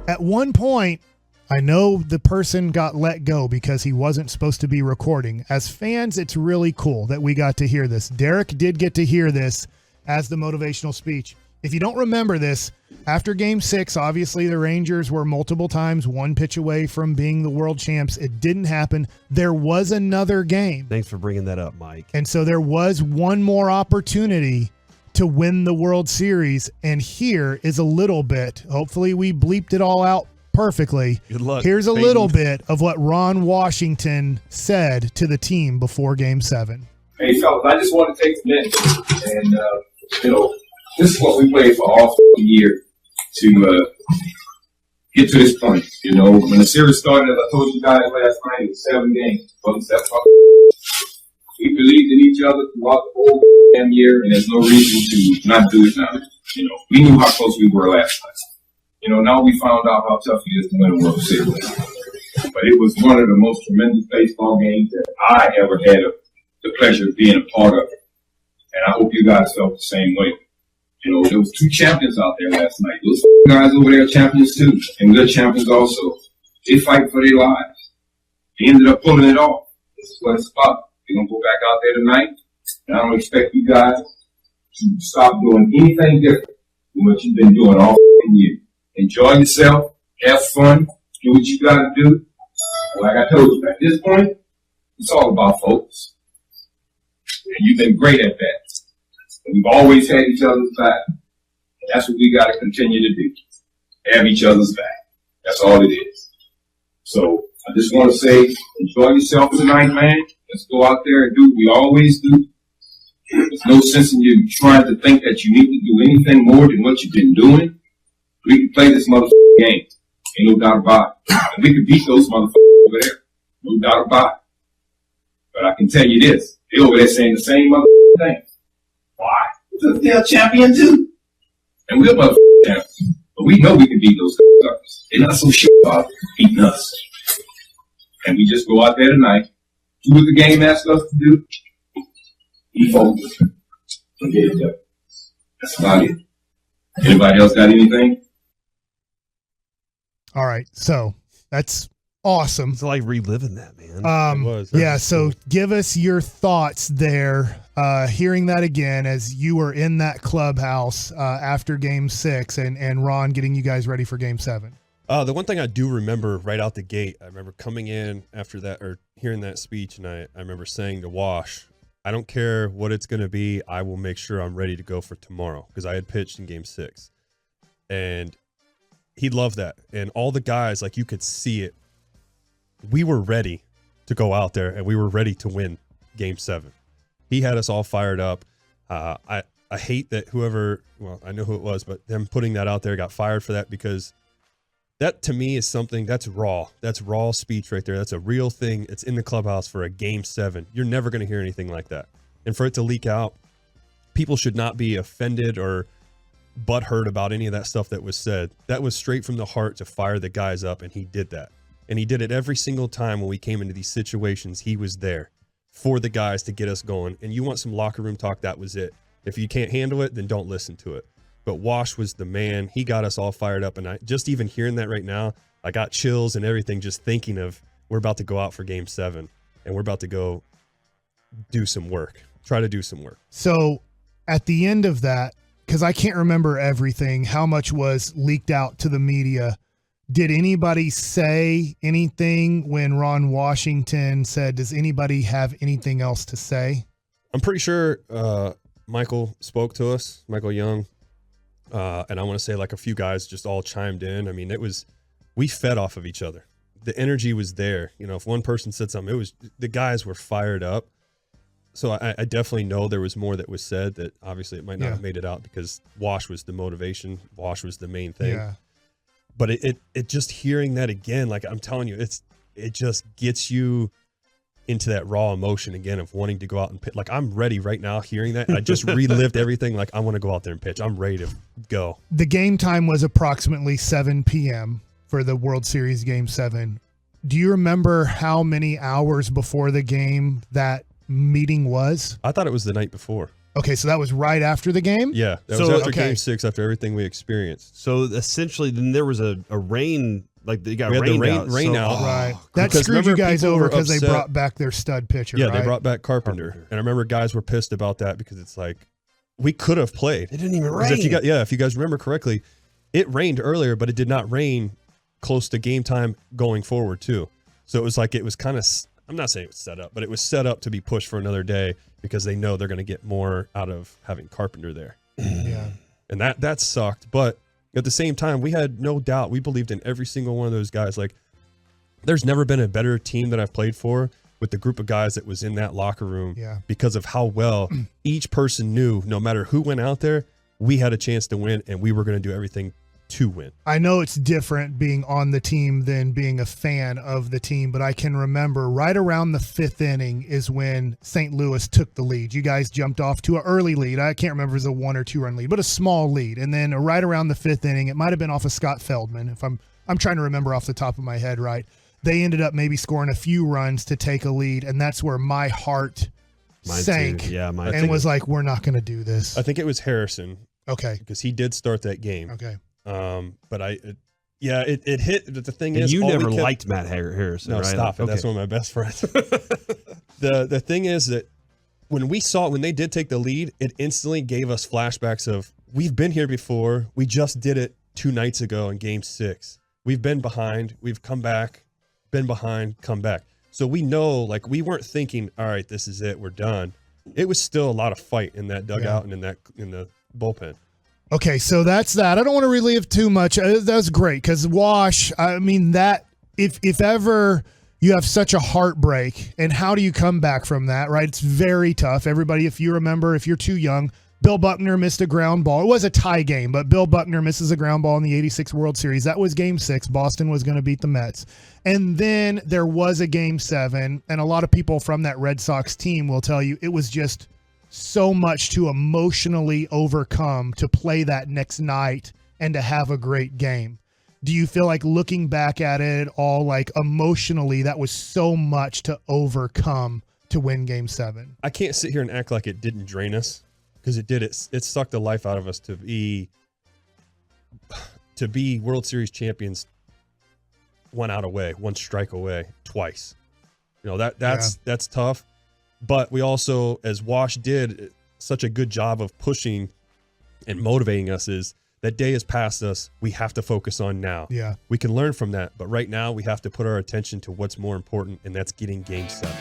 At one point, I know the person got let go because he wasn't supposed to be recording. As fans, it's really cool that we got to hear this. Derek did get to hear this as the motivational speech. If you don't remember this, after Game 6, obviously the Rangers were multiple times one pitch away from being the world champs. It didn't happen. There was another game. Thanks for bringing that up, Mike. And so there was one more opportunity to win the World Series, and here is a little bit. Hopefully we bleeped it all out perfectly. Good luck. Here's a Peyton. little bit of what Ron Washington said to the team before Game 7. Hey, fellas, I just want to take a minute and, this is what we played for all year to get to this point. When the series started, as I told you guys last night, it was 7 games. We believed in each other throughout the whole damn year, and there's no reason to not do it now. We knew how close we were last night. Now we found out how tough it is to win a World Series. But it was one of the most tremendous baseball games that I ever had the pleasure of being a part of. And I hope you guys felt the same way. There was 2 champions out there last night. Those guys over there are champions too, and we're champions also. They fight for their lives. They ended up pulling it off. This is what it's about. We're going to go back out there tonight, and I don't expect you guys to stop doing anything different than what you've been doing all year. Enjoy yourself, have fun, do what you got to do. Like I told you, at this point, it's all about focus. And you've been great at that. And we've always had each other's back. And that's what we got to continue to do. Have each other's back. That's all it is. So I just want to say, enjoy yourself tonight, man. Let's go out there and do what we always do. There's no sense in you trying to think that you need to do anything more than what you've been doing. We can play this motherfucking game. Ain't no doubt about it. And we can beat those motherfuckers over there. No doubt about it. But I can tell you this. They over there saying the same motherfucking thing. Why? Because they're a champion too. And we're motherfucking champions. But we know we can beat those motherfuckers. They're not so sure about beating us. And we just go out there tonight, do what the game asks us to do, be focused, and get it done. That's about it. Anybody else got anything? All right, so that's awesome. It's like reliving that, man. It was. Yeah, so cool. Give us your thoughts there, hearing that again as you were in that clubhouse after Game 6 and Ron getting you guys ready for Game 7. The one thing I do remember right out the gate, I remember coming in after that or hearing that speech, and I remember saying to Wash, I don't care what it's going to be. I will make sure I'm ready to go for tomorrow, because I had pitched in Game 6. And he loved that. And all the guys, like, you could see it. We were ready to go out there, and we were ready to win Game 7. He had us all fired up. I hate that I know who it was, but them putting that out there got fired for that, because that to me is something that's raw. That's raw speech right there. That's a real thing. It's in the clubhouse for a Game 7. You're never going to hear anything like that. And for it to leak out, people should not be offended or butthurt about any of that stuff that was said. That was straight from the heart to fire the guys up, and he did that. And he did it every single time when we came into these situations. He was there for the guys to get us going. And you want some locker room talk, that was it. If you can't handle it, then don't listen to it. But Wash was the man. He got us all fired up. And I just even hearing that right now, I got chills and everything just thinking of we're about to go out for Game 7 and we're about to go do some work, try to do some work. So at the end of that, because I can't remember everything, how much was leaked out to the media, did anybody say anything when Ron Washington said, does anybody have anything else to say? I'm pretty sure Michael spoke to us, Michael Young. And I want to say like a few guys just all chimed in. I mean, we fed off of each other. The energy was there. If one person said something, the guys were fired up. So I definitely know there was more that was said that obviously it might not have made it out, because Wash was the motivation. Wash was the main thing. Yeah. But it just hearing that again, like I'm telling you, it just gets you into that raw emotion again of wanting to go out and pitch. Like I'm ready right now hearing that. I just relived everything. Like I want to go out there and pitch. I'm ready to go. The game time was approximately 7 p.m. for the World Series Game 7. Do you remember how many hours before the game that meeting was? I thought it was the night before. Okay, so that was right after the game? Yeah, that was after game 6, after everything we experienced. So essentially, then there was a rain, like they got We had rained the out. rain out. Right. That Because screwed you remember, guys people over were because they upset. brought back their stud pitcher, Yeah, right? they brought back Carpenter. And I remember guys were pissed about that because it's like, we could have played. It didn't even 'Cause rain. if you guys remember correctly, it rained earlier, but it did not rain close to game time going forward too. So it was like, it was kind of, I'm not saying it was set up, but it was set up to be pushed for another day because they know they're going to get more out of having Carpenter there. Yeah. And that sucked. But at the same time, we had no doubt. We believed in every single one of those guys. Like, there's never been a better team that I've played for with the group of guys that was in that locker room because of how well each person knew no matter who went out there, we had a chance to win and we were going to do everything to win. I know it's different being on the team than being a fan of the team, but I can remember right around the 5th inning is when St. Louis took the lead. You guys jumped off to an early lead. I can't remember if it was a 1 or 2 run lead, but a small lead. And then right around the 5th inning, it might have been off of Scott Feldman. If I'm trying to remember off the top of my head, right? They ended up maybe scoring a few runs to take a lead, and that's where my heart sank. Too. Yeah, mine and was like, we're not going to do this. I think it was Harrison. Okay. Because he did start that game. Okay. But it hit. The thing is, you never liked Matt Harrison, no, right? stop it. Okay. That's one of my best friends. The thing is that when they did take the lead, it instantly gave us flashbacks of, we've been here before. We just did it 2 nights ago in game 6. We've been behind. We've come back, been behind, come back. So we know, like, we weren't thinking, all right, this is it, we're done. It was still a lot of fight in that dugout and in the bullpen. Okay, so that's that. I don't want to relive too much. That was great because Wash, I mean, that if ever you have such a heartbreak, and how do you come back from that, right? It's very tough. Everybody, if you remember, if you're too young, Bill Buckner missed a ground ball. It was a tie game, but Bill Buckner misses a ground ball in the 86 World Series. That was game 6. Boston was going to beat the Mets. And then there was a game 7, and a lot of people from that Red Sox team will tell you it was just so much to emotionally overcome to play that next night and to have a great game. Do you feel like looking back at it all, like emotionally, that was so much to overcome to win game 7? I can't sit here and act like it didn't drain us, because it did. It sucked the life out of us to be World Series champions 1 out away, 1 strike away, twice. You know, that's tough. But we also, as Wash did such a good job of pushing and motivating us, is that day has passed us. We have to focus on now. Yeah. We can learn from that, but right now we have to put our attention to what's more important, and that's getting game 7.